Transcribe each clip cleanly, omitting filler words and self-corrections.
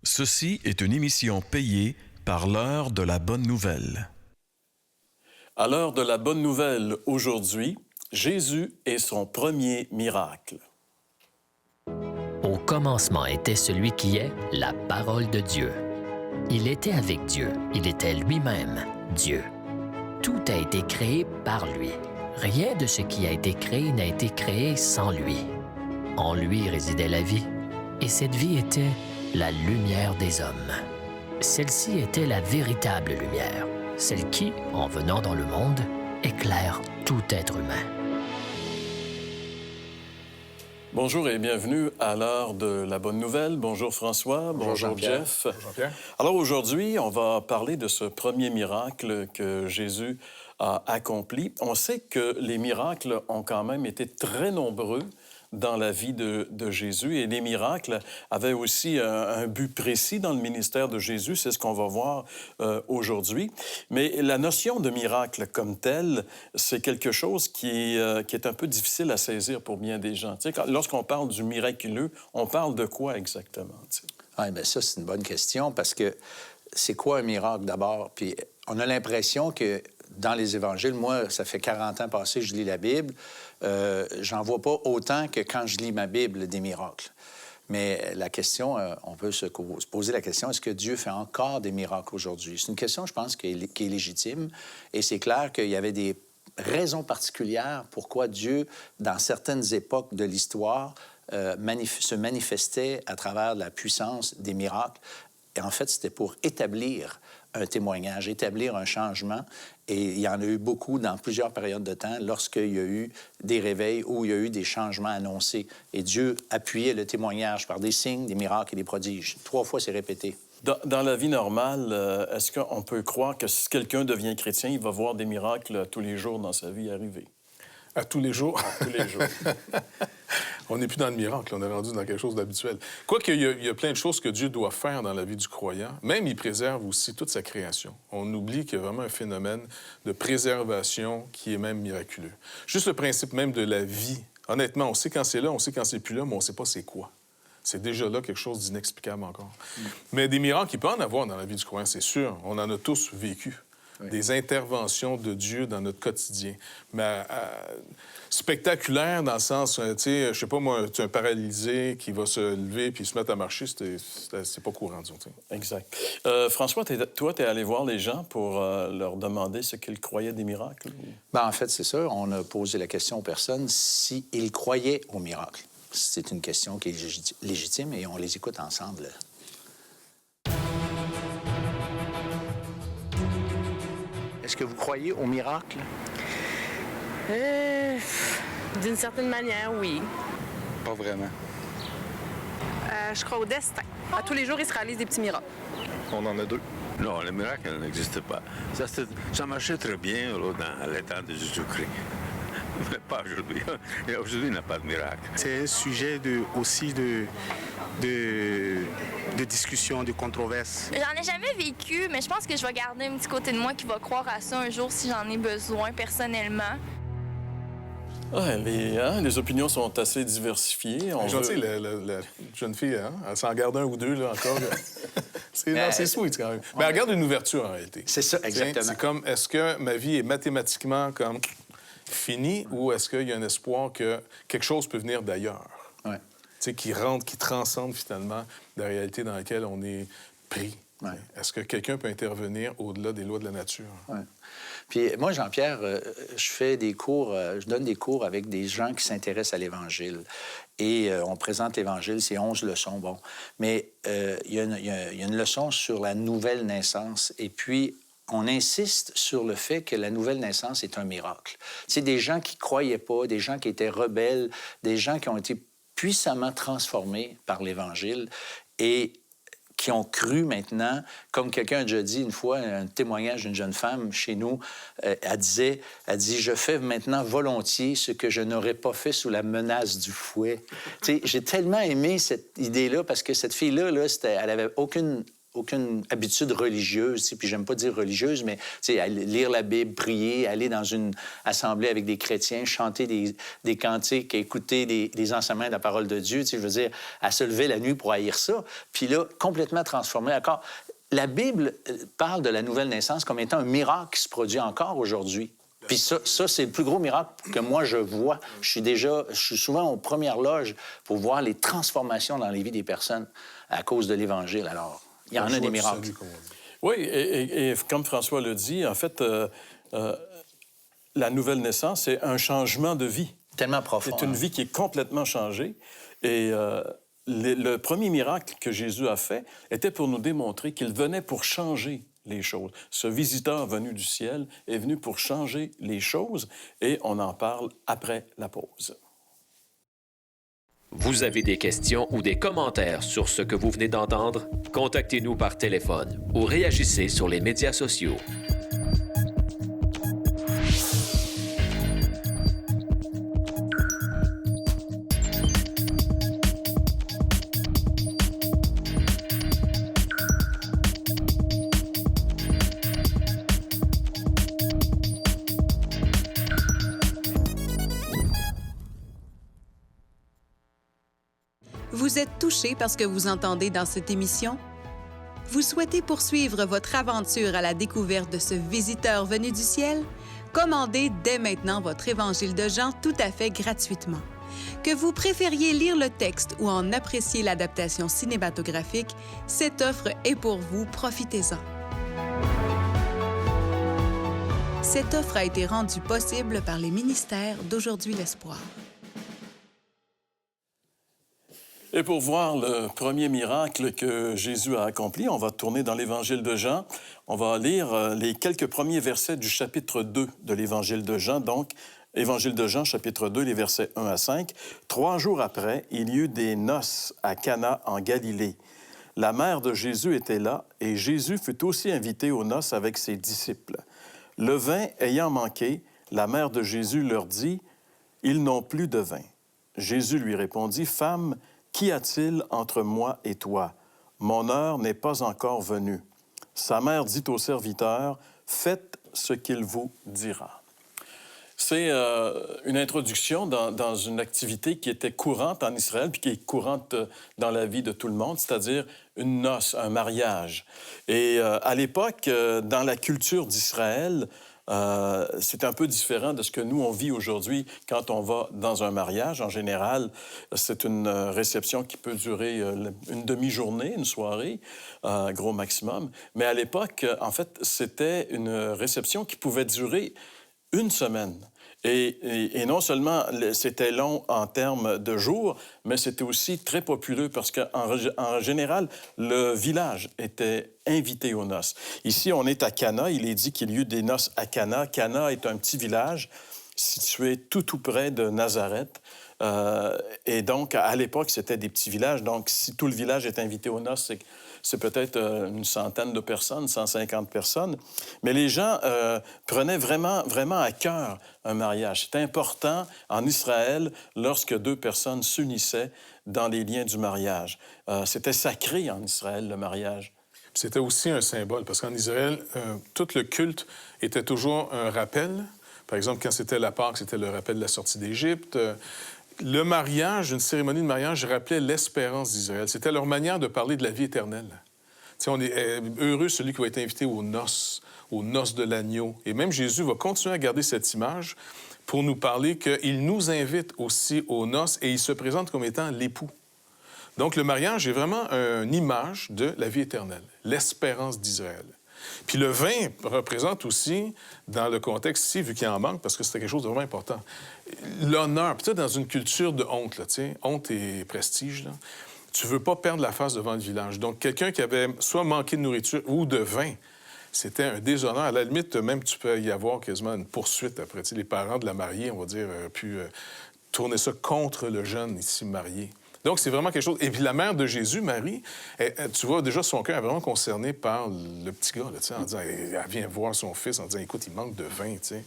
Ceci est une émission payée par l'heure de la bonne nouvelle. À l'heure de la bonne nouvelle aujourd'hui, Jésus et son premier miracle. Au commencement était celui qui est la parole de Dieu. Il était avec Dieu, il était lui-même Dieu. Tout a été créé par lui. Rien de ce qui a été créé n'a été créé sans lui. En lui résidait la vie, et cette vie était la lumière des hommes. Celle-ci était la véritable lumière, celle qui, en venant dans le monde, éclaire tout être humain. Bonjour et bienvenue à l'heure de la bonne nouvelle. Bonjour François, bonjour Jeff. Bonjour Jean-Pierre. Alors aujourd'hui, on va parler de ce premier miracle que Jésus a accompli. On sait que les miracles ont quand même été très nombreux dans la vie de Jésus. Et les miracles avaient aussi un but précis dans le ministère de Jésus. C'est ce qu'on va voir aujourd'hui. Mais la notion de miracle comme telle, c'est quelque chose qui est un peu difficile à saisir pour bien des gens. Tu sais, lorsqu'on parle du miraculeux, on parle de quoi exactement? Tu sais? Oui, bien ça, c'est une bonne question parce que c'est quoi un miracle d'abord? Puis on a l'impression que dans les évangiles, moi, ça fait 40 ans passés que je lis la Bible, j'en vois pas autant que quand je lis ma Bible des miracles. Mais la question, on peut se poser la question, est-ce que Dieu fait encore des miracles aujourd'hui? C'est une question, je pense, qui est légitime. Et c'est clair qu'il y avait des raisons particulières pourquoi Dieu, dans certaines époques de l'histoire, se manifestait à travers la puissance des miracles. Et en fait, c'était pour établir un témoignage, établir un changement. Et il y en a eu beaucoup dans plusieurs périodes de temps lorsqu'il y a eu des réveils où il y a eu des changements annoncés. Et Dieu appuyait le témoignage par des signes, des miracles et des prodiges. 3 fois, c'est répété. Dans la vie normale, est-ce qu'on peut croire que si quelqu'un devient chrétien, il va voir des miracles tous les jours dans sa vie arriver? À tous les jours. À tous les jours. On n'est plus dans le miracle, on est rendu dans quelque chose d'habituel. Quoique, il y a plein de choses que Dieu doit faire dans la vie du croyant. Même, il préserve aussi toute sa création. On oublie qu'il y a vraiment un phénomène de préservation qui est même miraculeux. Juste le principe même de la vie. Honnêtement, on sait quand c'est là, on sait quand c'est plus là, mais on ne sait pas c'est quoi. C'est déjà là quelque chose d'inexplicable encore. Mais des miracles, il peut en avoir dans la vie du croyant, c'est sûr. On en a tous vécu. Oui. Des interventions de Dieu dans notre quotidien. Mais spectaculaire dans le sens, tu sais, je sais pas moi, tu es un paralysé qui va se lever puis se mettre à marcher, c'est pas courant, disons. Exact. François, toi, tu es allé voir les gens pour leur demander ce qu'ils croyaient des miracles? Bien, en fait, c'est ça. On a posé la question aux personnes s'ils croyaient aux miracles. C'est une question qui est légitime et on les écoute ensemble. Est-ce que vous croyez aux miracles? D'une certaine manière, oui. Pas vraiment. Je crois au destin. À tous les jours, il se réalise des petits miracles. On en a 2. Non, le miracle n'existe pas. Ça marchait très bien là, dans les temps de Jésus-Christ. Mais pas aujourd'hui. Aujourd'hui, il n'y a pas de miracle. C'est un sujet aussi de discussion, de controverse. J'en ai jamais vécu, mais je pense que je vais garder un petit côté de moi qui va croire à ça un jour si j'en ai besoin personnellement. Ouais, les opinions sont assez diversifiées. Gentil, la jeune fille, hein? Elle s'en garde un ou deux, là, encore. C'est sweet, quand même. Mais elle garde une ouverture, en réalité. C'est ça, exactement. C'est comme, est-ce que ma vie est mathématiquement comme finie ou est-ce qu'il y a un espoir que quelque chose peut venir d'ailleurs? Ouais. Tu sais, qui rentre, qui transcende, finalement, la réalité dans laquelle on est pris. Ouais. Est-ce que quelqu'un peut intervenir au-delà des lois de la nature? Ouais. Puis moi, Jean-Pierre, je fais des cours, je donne des cours avec des gens qui s'intéressent à l'Évangile. Et on présente l'Évangile, c'est 11 leçons, bon. Mais il y a une leçon sur la nouvelle naissance. Et puis, on insiste sur le fait que la nouvelle naissance est un miracle. C'est des gens qui ne croyaient pas, des gens qui étaient rebelles, des gens qui ont été puissamment transformés par l'Évangile et qui ont cru maintenant, comme quelqu'un a déjà dit une fois, un témoignage d'une jeune femme chez nous, elle dit « Je fais maintenant volontiers ce que je n'aurais pas fait sous la menace du fouet. » Tu sais, j'ai tellement aimé cette idée-là parce que cette fille-là, elle n'avait aucune aucune habitude religieuse, puis j'aime pas dire religieuse, mais lire la Bible, prier, aller dans une assemblée avec des chrétiens, chanter des cantiques, écouter des enseignements de la parole de Dieu, je veux dire, à se lever la nuit pour haïr ça. Puis là, complètement transformé. Encore, la Bible parle de la nouvelle naissance comme étant un miracle qui se produit encore aujourd'hui. Puis ça c'est le plus gros miracle que moi, je vois. Je suis souvent aux premières loges pour voir les transformations dans les vies des personnes à cause de l'Évangile. Alors, il y en a des miracles. Oui, et comme François le dit, en fait, la nouvelle naissance, c'est un changement de vie. Tellement profond. C'est une vie qui est complètement changée. Et le premier miracle que Jésus a fait était pour nous démontrer qu'il venait pour changer les choses. Ce visiteur venu du ciel est venu pour changer les choses et on en parle après la pause. Vous avez des questions ou des commentaires sur ce que vous venez d'entendre? Contactez-nous par téléphone ou réagissez sur les médias sociaux. Vous êtes touché par ce que vous entendez dans cette émission? Vous souhaitez poursuivre votre aventure à la découverte de ce visiteur venu du ciel? Commandez dès maintenant votre Évangile de Jean tout à fait gratuitement. Que vous préfériez lire le texte ou en apprécier l'adaptation cinématographique, cette offre est pour vous, profitez-en. Cette offre a été rendue possible par les ministères d'Aujourd'hui l'Espoir. Et pour voir le premier miracle que Jésus a accompli, on va tourner dans l'Évangile de Jean. On va lire les quelques premiers versets du chapitre 2 de l'Évangile de Jean. Donc, Évangile de Jean, chapitre 2, les versets 1 à 5. 3 jours après, il y eut des noces à Cana en Galilée. La mère de Jésus était là, et Jésus fut aussi invité aux noces avec ses disciples. Le vin ayant manqué, la mère de Jésus leur dit, « Ils n'ont plus de vin. » Jésus lui répondit, « Femme, qu'y a-t-il entre moi et toi? Mon heure n'est pas encore venue. » Sa mère dit au serviteur, « Faites ce qu'il vous dira. » C'est une introduction dans une activité qui était courante en Israël puis qui est courante dans la vie de tout le monde, c'est-à-dire une noce, un mariage. Et à l'époque, dans la culture d'Israël, c'est un peu différent de ce que nous, on vit aujourd'hui quand on va dans un mariage. En général, c'est une réception qui peut durer une demi-journée, une soirée, gros maximum. Mais à l'époque, en fait, c'était une réception qui pouvait durer une semaine. Et non seulement c'était long en termes de jours, mais c'était aussi très populeux parce qu'en général, le village était invité aux noces. Ici, on est à Cana. Il est dit qu'il y eut des noces à Cana. Cana est un petit village situé tout près de Nazareth. Et donc, à l'époque, c'était des petits villages. Donc, si tout le village est invité aux noces, c'est peut-être une centaine de personnes, 150 personnes. Mais les gens prenaient vraiment à cœur un mariage. C'est important en Israël lorsque deux personnes s'unissaient dans les liens du mariage. C'était sacré en Israël, le mariage. C'était aussi un symbole, parce qu'en Israël, tout le culte était toujours un rappel. Par exemple, quand c'était la Pâque, c'était le rappel de la sortie d'Égypte. Le mariage, une cérémonie de mariage, rappelait l'espérance d'Israël. C'était leur manière de parler de la vie éternelle. T'sais, on est heureux celui qui va être invité aux noces de l'agneau. Et même Jésus va continuer à garder cette image pour nous parler qu'il nous invite aussi aux noces et il se présente comme étant l'époux. Donc, le mariage est vraiment une image de la vie éternelle, l'espérance d'Israël. Puis le vin représente aussi, dans le contexte ici, vu qu'il en manque, parce que c'était quelque chose de vraiment important, l'honneur. Puis dans une culture de honte, là, honte et prestige, là, tu veux pas perdre la face devant le village. Donc, quelqu'un qui avait soit manqué de nourriture ou de vin, c'était un déshonneur. À la limite, même, tu peux y avoir quasiment une poursuite après. T'sais, les parents de la mariée, on va dire, pu tourner ça contre le jeune ici marié. Donc, c'est vraiment quelque chose... Et puis la mère de Jésus, Marie, tu vois, déjà, son cœur est vraiment concerné par le petit gars, là, en disant, elle vient voir son fils en disant, écoute, il manque de vin, tu sais.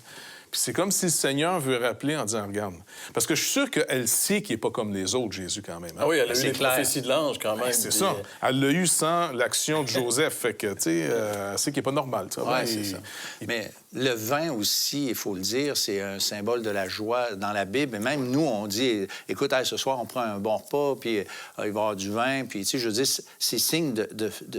Puis c'est comme si le Seigneur veut rappeler en disant, regarde, parce que je suis sûr qu'elle sait qu'il n'est pas comme les autres, Jésus, quand même. Hein? Ah oui, elle a eu C'est les clair. prophéties de l'ange, quand même. C'est ça. Elle l'a eu sans l'action de Joseph. Fait que, tu sais, elle sait qu'il n'est pas normal. Oui, c'est ça. Mais le vin aussi, il faut le dire, c'est un symbole de la joie dans la Bible. Et même nous, on dit, écoute, hey, ce soir, on prend un bon repas, puis il va y avoir du vin. Puis, tu sais, je veux dire, c'est signe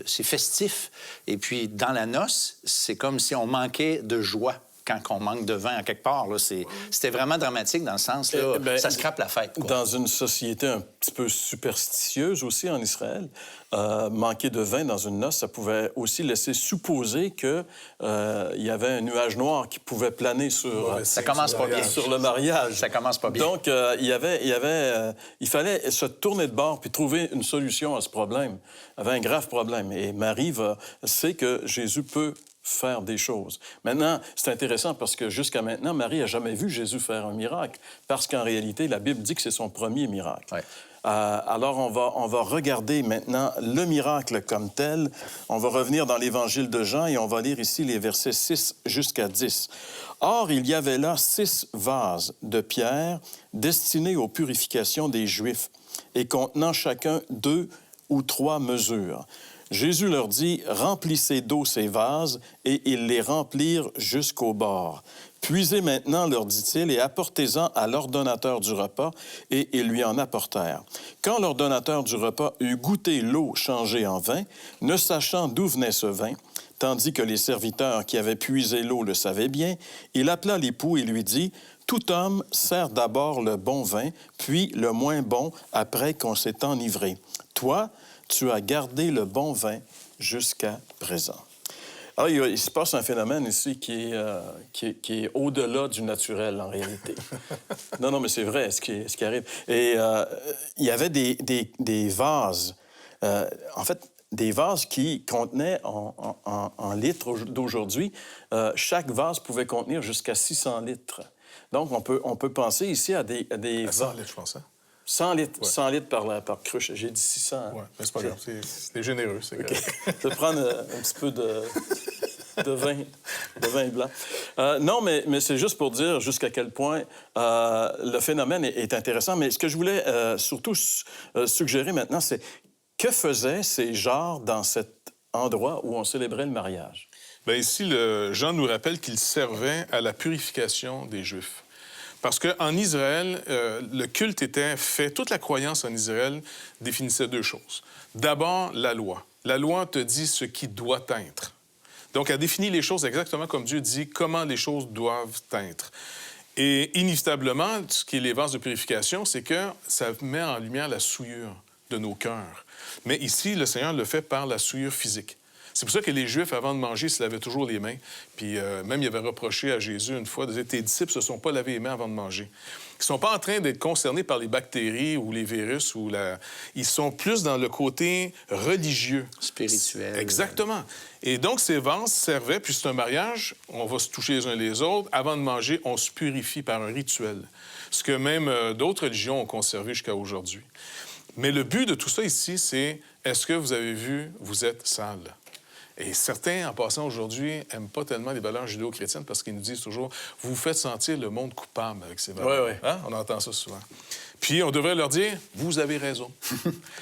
c'est festif. Et puis, dans la noce, c'est comme si on manquait de joie. Quand on manque de vin à quelque part, là, c'était vraiment dramatique dans le sens, là, ça scrape la fête. Quoi. Dans une société un petit peu superstitieuse aussi en Israël, manquer de vin dans une noce, ça pouvait aussi laisser supposer qu'il y avait un nuage noir qui pouvait planer sur, ça commence pas bien. Sur le mariage. Ça commence pas bien. Donc, il fallait se tourner de bord puis trouver une solution à ce problème. Il y avait un grave problème. Et Marie sait que Jésus peut faire des choses. Maintenant, c'est intéressant parce que jusqu'à maintenant, Marie n'a jamais vu Jésus faire un miracle, parce qu'en réalité, la Bible dit que c'est son premier miracle. Ouais. Alors, on va regarder maintenant le miracle comme tel. On va revenir dans l'Évangile de Jean et on va lire ici les versets 6 jusqu'à 10. « Or, il y avait là 6 vases de pierre destinés aux purifications des Juifs et contenant chacun 2 ou 3 mesures. Jésus leur dit, « Remplissez d'eau ces vases, et ils les remplirent jusqu'au bord. Puisez maintenant, leur dit-il, et apportez-en à l'ordonnateur du repas. » Et ils lui en apportèrent. Quand l'ordonnateur du repas eut goûté l'eau changée en vin, ne sachant d'où venait ce vin, tandis que les serviteurs qui avaient puisé l'eau le savaient bien, il appela l'époux et lui dit, « Tout homme sert d'abord le bon vin, puis le moins bon après qu'on s'est enivré. Toi, tu as gardé le bon vin jusqu'à présent. » Alors, il se passe un phénomène ici qui est au-delà du naturel, en réalité. Non, mais c'est vrai, ce qui arrive. Et il y avait des vases, en fait, des vases qui contenaient en litres d'aujourd'hui. Chaque vase pouvait contenir jusqu'à 600 litres. Donc, on peut penser ici à des à 100 litres, je pense, hein? 100 litres, ouais. 100 litres par cruche. J'ai dit 600. Oui, mais c'est pas grave. C'est généreux. C'est okay. Je vais prendre un petit peu de vin blanc. Non, mais c'est juste pour dire jusqu'à quel point le phénomène est intéressant. Mais ce que je voulais surtout suggérer maintenant, c'est que faisaient ces genres dans cet endroit où on célébrait le mariage? Bien, ici, Jean nous rappelle qu'il servait à la purification des Juifs. Parce qu'en Israël, le culte était fait, toute la croyance en Israël définissait 2 choses. D'abord, la loi. La loi te dit ce qui doit être. Donc, elle définit les choses exactement comme Dieu dit, comment les choses doivent être. Et inévitablement, ce qui est les vases de purification, c'est que ça met en lumière la souillure de nos cœurs. Mais ici, le Seigneur le fait par la souillure physique. C'est pour ça que les Juifs, avant de manger, se lavaient toujours les mains. Puis même, il avait reproché à Jésus une fois, de dire, tes disciples ne se sont pas lavés les mains avant de manger. Ils ne sont pas en train d'être concernés par les bactéries ou les virus. Ils sont plus dans le côté religieux. Spirituel. Exactement. Et donc, ces vases servaient, puis c'est un mariage, on va se toucher les uns les autres. Avant de manger, on se purifie par un rituel. Ce que même d'autres religions ont conservé jusqu'à aujourd'hui. Mais le but de tout ça ici, c'est, est-ce que vous avez vu, vous êtes sale? Et certains, en passant aujourd'hui, n'aiment pas tellement les valeurs judéo-chrétiennes parce qu'ils nous disent toujours « vous faites sentir le monde coupable avec ces valeurs. » Oui. Hein? On entend ça souvent. Puis on devrait leur dire « vous avez raison. »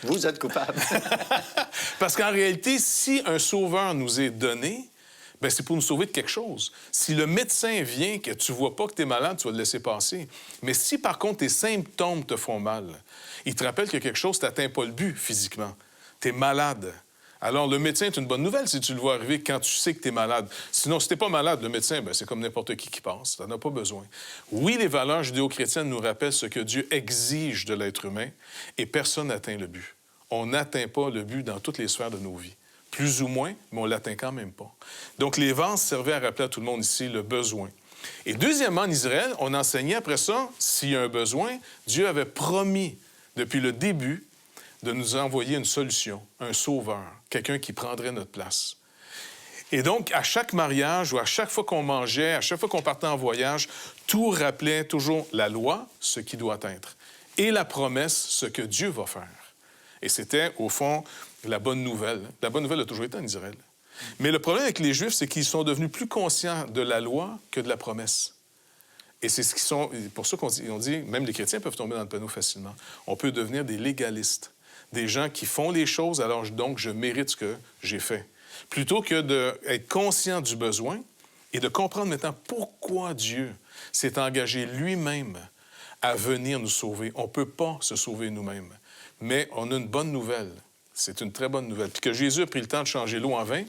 Vous êtes coupable. Parce qu'en réalité, si un sauveur nous est donné, bien, c'est pour nous sauver de quelque chose. Si le médecin vient, que tu ne vois pas que tu es malade, tu vas le laisser passer. Mais si, par contre, tes symptômes te font mal, il te rappelle que quelque chose ne t'atteint pas le but physiquement. Tu es malade. Alors, le médecin est une bonne nouvelle si tu le vois arriver quand tu sais que tu es malade. Sinon, si tu n'es pas malade, le médecin, bien, c'est comme n'importe qui passe. Tu n'en as pas besoin. Oui, les valeurs judéo-chrétiennes nous rappellent ce que Dieu exige de l'être humain et personne n'atteint le but. On n'atteint pas le but dans toutes les sphères de nos vies. Plus ou moins, mais on ne l'atteint quand même pas. Donc, les vases servaient à rappeler à tout le monde ici le besoin. Et deuxièmement, en Israël, on enseignait après ça, s'il y a un besoin, Dieu avait promis depuis le début de nous envoyer une solution, un sauveur, quelqu'un qui prendrait notre place. Et donc, à chaque mariage ou à chaque fois qu'on mangeait, à chaque fois qu'on partait en voyage, tout rappelait toujours la loi, ce qui doit être, et la promesse, ce que Dieu va faire. Et c'était, au fond, la bonne nouvelle. La bonne nouvelle a toujours été en Israël. Mais le problème avec les Juifs, c'est qu'ils sont devenus plus conscients de la loi que de la promesse. Et c'est pour ça qu'on dit, même les chrétiens peuvent tomber dans le panneau facilement. On peut devenir des légalistes, des gens qui font les choses, alors donc je mérite ce que j'ai fait. Plutôt que d'être conscient du besoin et de comprendre maintenant pourquoi Dieu s'est engagé lui-même à venir nous sauver. On ne peut pas se sauver nous-mêmes. Mais on a une bonne nouvelle. C'est une très bonne nouvelle. Puis que Jésus a pris le temps de changer l'eau en vin,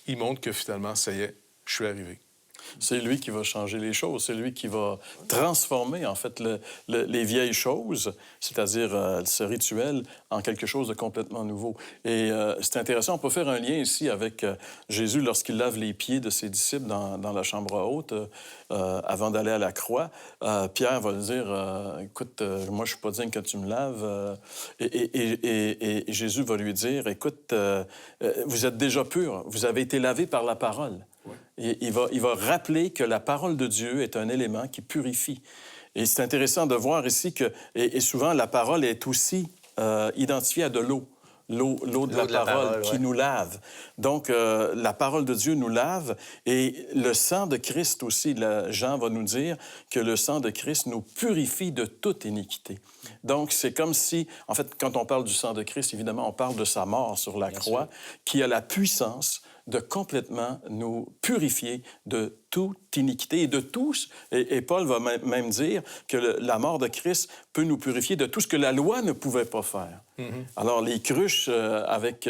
il montre que finalement, ça y est, je suis arrivé. C'est lui qui va changer les choses. C'est lui qui va transformer, en fait, les vieilles choses, c'est-à-dire ce rituel, en quelque chose de complètement nouveau. Et c'est intéressant. On peut faire un lien ici avec Jésus lorsqu'il lave les pieds de ses disciples dans la chambre haute avant d'aller à la croix. Pierre va lui dire, écoute, moi, je suis pas digne que tu me laves. Et Jésus va lui dire, écoute, vous êtes déjà purs. Vous avez été lavés par la parole. Et il va rappeler que la parole de Dieu est un élément qui purifie. Et c'est intéressant de voir ici que, et souvent, la parole est aussi identifiée à de l'eau. L'eau de la parole qui nous lave. Donc, la parole de Dieu nous lave et le sang de Christ aussi, Jean va nous dire que le sang de Christ nous purifie de toute iniquité. Donc, c'est comme si, en fait, quand on parle du sang de Christ, évidemment, on parle de sa mort sur la croix, qui a la puissance de complètement nous purifier de toute iniquité et de tous. Et Paul va même dire que la mort de Christ peut nous purifier de tout ce que la loi ne pouvait pas faire. Alors, les cruches avec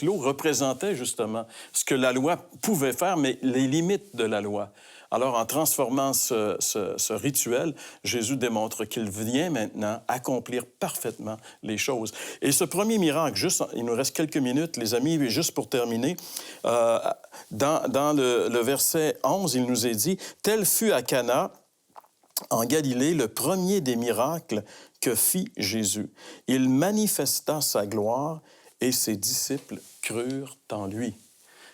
l'eau représentaient justement ce que la loi pouvait faire, mais les limites de la loi. Alors, en transformant ce rituel, Jésus démontre qu'il vient maintenant accomplir parfaitement les choses. Et ce premier miracle, il nous reste quelques minutes, les amis, juste pour terminer, dans le verset 11, il nous est dit « Tel fut à Cana, en Galilée, le premier des miracles que fit Jésus. Il manifesta sa gloire et ses disciples crurent en lui. »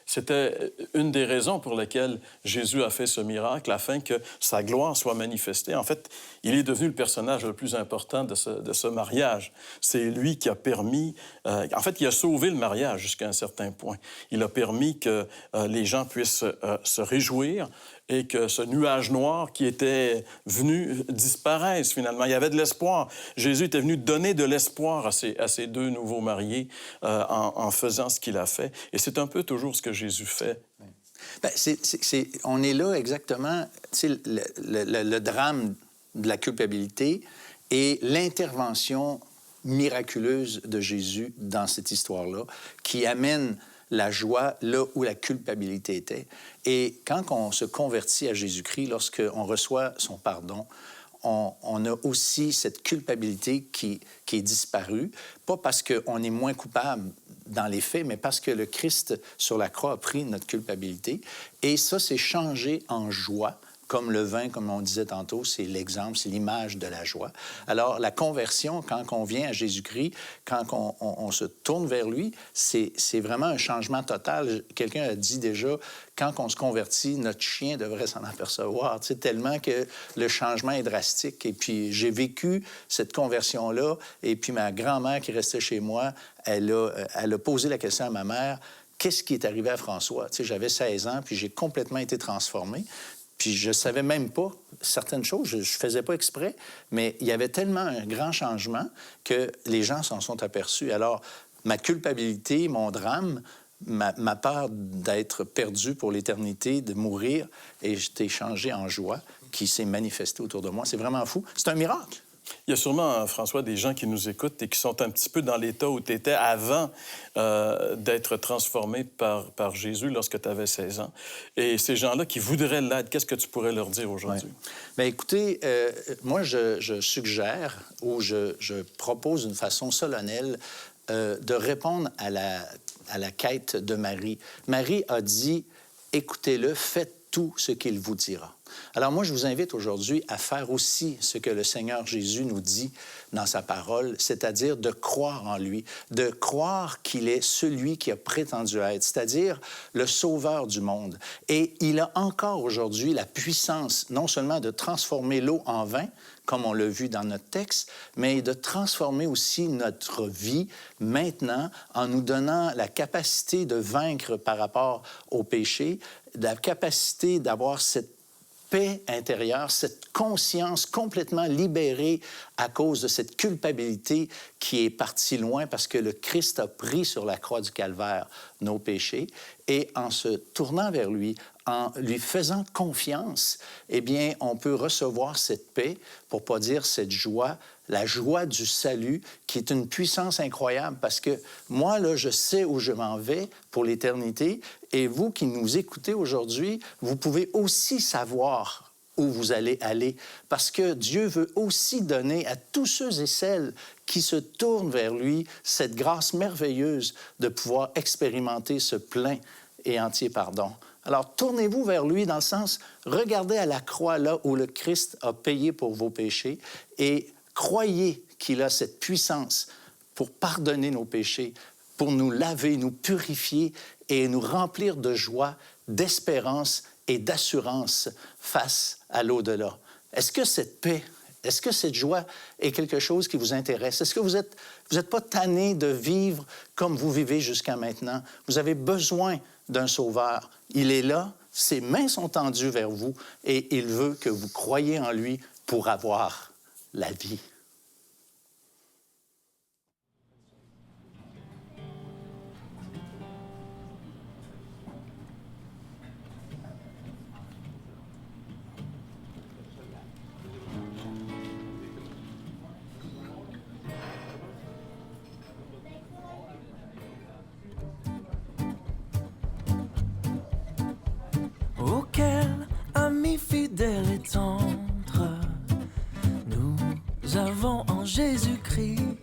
C'était une des raisons pour lesquelles Jésus a fait ce miracle, afin que sa gloire soit manifestée. En fait, il est devenu le personnage le plus important de ce mariage. C'est lui qui a permis... en fait, il a sauvé le mariage jusqu'à un certain point. Il a permis que les gens puissent se réjouir et que ce nuage noir qui était venu disparaisse finalement. Il y avait de l'espoir. Jésus était venu donner de l'espoir à ces deux nouveaux mariés en faisant ce qu'il a fait. Et c'est un peu toujours ce que Jésus fait. Bien, on est là exactement, le drame de la culpabilité et l'intervention miraculeuse de Jésus dans cette histoire-là qui amène la joie là où la culpabilité était. Et quand on se convertit à Jésus-Christ, lorsqu'on reçoit son pardon, on a aussi cette culpabilité qui est disparue, pas parce qu'on est moins coupable dans les faits, mais parce que le Christ sur la croix a pris notre culpabilité. Et ça, c'est changé en joie. Comme le vin, comme on disait tantôt, c'est l'exemple, c'est l'image de la joie. Alors, la conversion, quand on vient à Jésus-Christ, quand on se tourne vers lui, c'est vraiment un changement total. Quelqu'un a dit déjà, quand on se convertit, notre chien devrait s'en apercevoir, tellement que le changement est drastique. Et puis, j'ai vécu cette conversion-là, et puis ma grand-mère qui restait chez moi, elle a posé la question à ma mère, qu'est-ce qui est arrivé à François? J'avais 16 ans, puis j'ai complètement été transformé. Puis je ne savais même pas certaines choses, je ne faisais pas exprès, mais il y avait tellement un grand changement que les gens s'en sont aperçus. Alors, ma culpabilité, mon drame, ma peur d'être perdu pour l'éternité, de mourir, et j'étais changé en joie qui s'est manifestée autour de moi. C'est vraiment fou. C'est un miracle. Il y a sûrement, François, des gens qui nous écoutent et qui sont un petit peu dans l'état où tu étais avant d'être transformé par Jésus lorsque tu avais 16 ans. Et ces gens-là qui voudraient l'être, qu'est-ce que tu pourrais leur dire aujourd'hui? Bien, écoutez, moi, je suggère ou je propose d'une façon solennelle de répondre à la quête de Marie. Marie a dit, écoutez-le, faites tout ce qu'il vous dira. Alors moi, je vous invite aujourd'hui à faire aussi ce que le Seigneur Jésus nous dit dans sa parole, c'est-à-dire de croire en lui, de croire qu'il est celui qui a prétendu être, c'est-à-dire le sauveur du monde. Et il a encore aujourd'hui la puissance non seulement de transformer l'eau en vin, comme on l'a vu dans notre texte, mais de transformer aussi notre vie maintenant en nous donnant la capacité de vaincre par rapport au péché, la capacité d'avoir cette paix intérieure, cette conscience complètement libérée à cause de cette culpabilité qui est partie loin parce que le Christ a pris sur la croix du Calvaire nos péchés. Et en se tournant vers lui, en lui faisant confiance, eh bien, on peut recevoir cette paix, pour ne pas dire cette joie, la joie du salut, qui est une puissance incroyable parce que moi, là, je sais où je m'en vais pour l'éternité et vous qui nous écoutez aujourd'hui, vous pouvez aussi savoir où vous allez aller parce que Dieu veut aussi donner à tous ceux et celles qui se tournent vers lui cette grâce merveilleuse de pouvoir expérimenter ce plein et entier pardon. Alors, tournez-vous vers lui dans le sens, regardez à la croix là où le Christ a payé pour vos péchés et croyez qu'il a cette puissance pour pardonner nos péchés, pour nous laver, nous purifier et nous remplir de joie, d'espérance et d'assurance face à l'au-delà. Est-ce que cette paix, est-ce que cette joie est quelque chose qui vous intéresse? Est-ce que vous êtes pas tanné de vivre comme vous vivez jusqu'à maintenant? Vous avez besoin d'un sauveur. Il est là, ses mains sont tendues vers vous et il veut que vous croyiez en lui pour avoir la vie. Auquel ami fidèle et tendre nous avons en Jésus-Christ,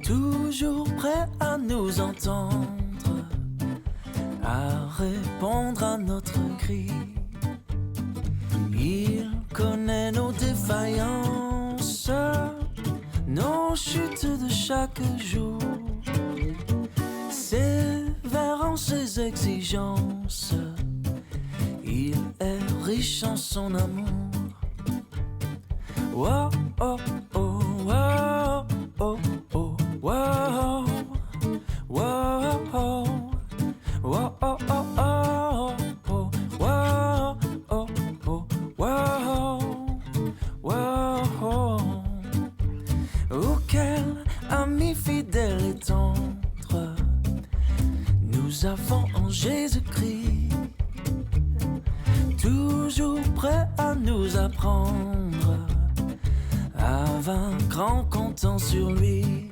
toujours prêt à nous entendre, à répondre à notre cri. Il connaît nos défaillances, nos chutes de chaque jour, sévère en ses exigences. Il est riche en son amour. Wow, oh, oh, wow, oh, oh, wow, wow, oh, wow, oh, oh, oh, oh, wow, oh, oh, wow, wow. Auquel ami fidèle et tendre nous avons en Jésus-Christ, toujours prêt à nous apprendre à vaincre en comptant sur lui.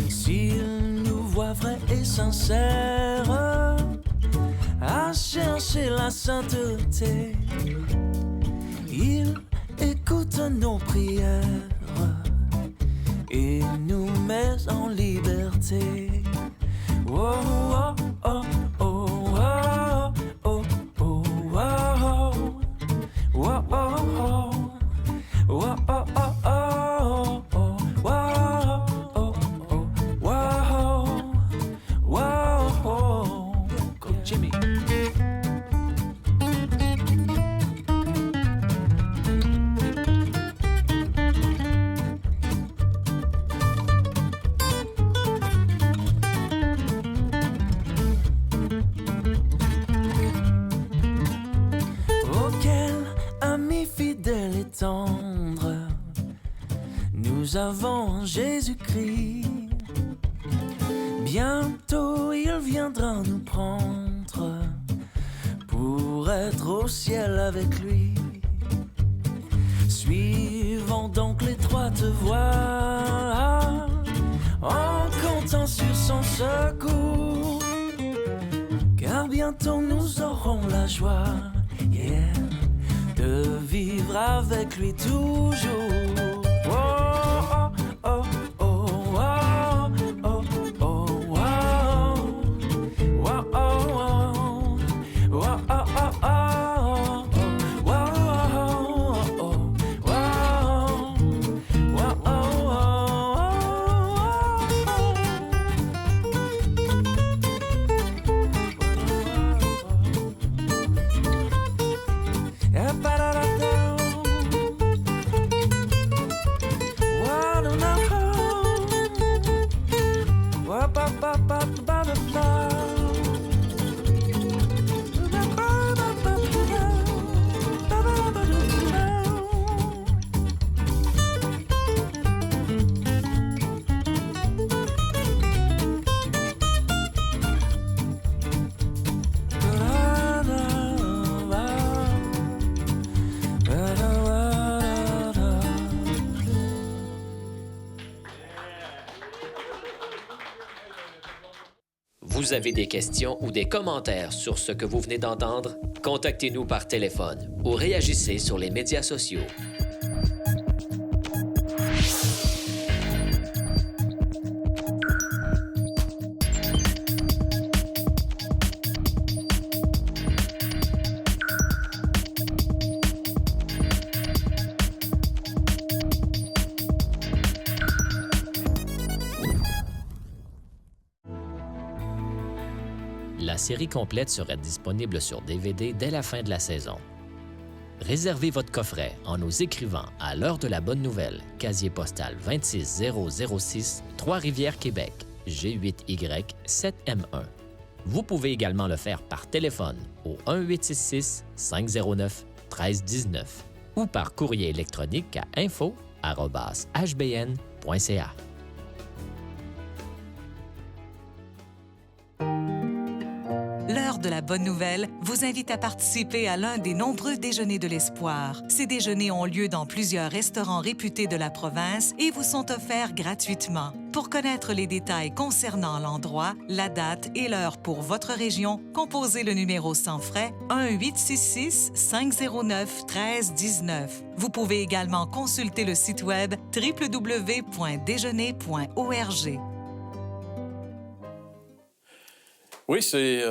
S'il nous voit vrais et sincères à chercher la sainteté, il écoute nos prières et nous met en liberté. Oh, oh, oh, oh, oh, oh, oh, wow, wow, oh, oh, wow, oh, oh, oh, wow, oh, oh, wow, wow, go Jimmy. Tendre, nous avons Jésus-Christ. Bientôt il viendra nous prendre pour être au ciel avec lui. Suivons donc l'étroite voie en comptant sur son secours, car bientôt nous aurons la joie, yeah, de vivre avec lui toujours. Oh, oh, oh, oh, oh, oh, oh, oh, oh, oh, oh, oh, Vous avez des questions ou des commentaires sur ce que vous venez d'entendre? Contactez-nous par téléphone ou réagissez sur les médias sociaux. La série complète sera disponible sur DVD dès la fin de la saison. Réservez votre coffret en nous écrivant à l'heure de la bonne nouvelle, casier postal 26006, Trois-Rivières, Québec, G8Y 7M1. Vous pouvez également le faire par téléphone au 1-866-509-1319 ou par courrier électronique à info@hbn.ca. L'heure de la bonne nouvelle vous invite à participer à l'un des nombreux déjeuners de l'espoir. Ces déjeuners ont lieu dans plusieurs restaurants réputés de la province et vous sont offerts gratuitement. Pour connaître les détails concernant l'endroit, la date et l'heure pour votre région, composez le numéro sans frais 1-866-509-1319. Vous pouvez également consulter le site web www.déjeuner.org. Oui, c'est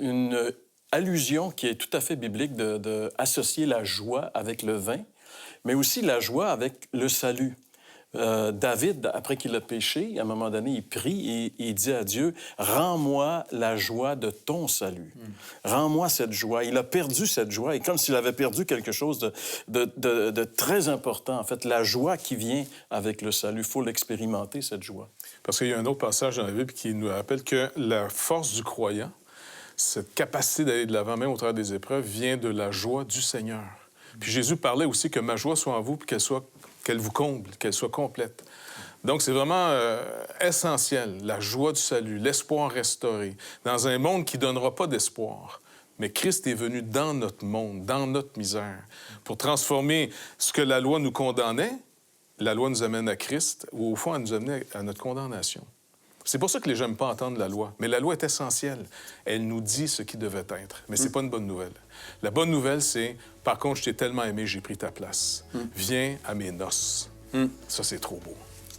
une allusion qui est tout à fait biblique d'associer la joie avec le vin, mais aussi la joie avec le salut. David, après qu'il a péché, à un moment donné, il prie et il dit à Dieu, « Rends-moi la joie de ton salut. Rends-moi cette joie. » Il a perdu cette joie, et comme s'il avait perdu quelque chose de très important. En fait, la joie qui vient avec le salut, il faut l'expérimenter, cette joie. Parce qu'il y a un autre passage dans la Bible qui nous rappelle que la force du croyant, cette capacité d'aller de l'avant, même au travers des épreuves, vient de la joie du Seigneur. Puis Jésus parlait aussi que ma joie soit en vous, puis qu'elle vous comble, qu'elle soit complète. Donc, c'est vraiment essentiel, la joie du salut, l'espoir restauré, dans un monde qui ne donnera pas d'espoir. Mais Christ est venu dans notre monde, dans notre misère, pour transformer ce que la loi nous condamnait. La loi nous amène à Christ, ou au fond, elle nous amène à notre condamnation. C'est pour ça que les gens n'aiment pas entendre la loi. Mais la loi est essentielle. Elle nous dit ce qui devait être. Mais c'est pas une bonne nouvelle. La bonne nouvelle, c'est, par contre, je t'ai tellement aimé, j'ai pris ta place. Viens à mes noces. Ça, c'est trop beau.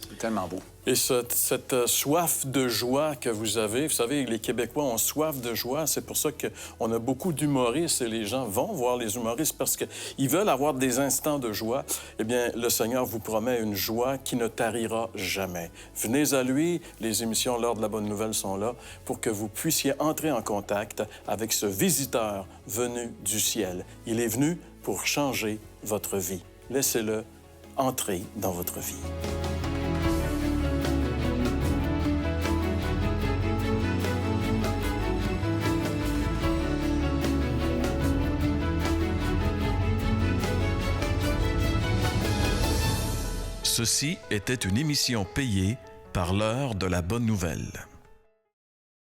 C'est tellement beau. Et cette soif de joie que vous avez, vous savez, les Québécois ont soif de joie. C'est pour ça qu'on a beaucoup d'humoristes et les gens vont voir les humoristes parce qu'ils veulent avoir des instants de joie. Eh bien, le Seigneur vous promet une joie qui ne tarira jamais. Venez à lui. Les émissions L'heure de la bonne nouvelle sont là pour que vous puissiez entrer en contact avec ce visiteur venu du ciel. Il est venu pour changer votre vie. Laissez-le entrer dans votre vie. Ceci était une émission payée par l'heure de la bonne nouvelle.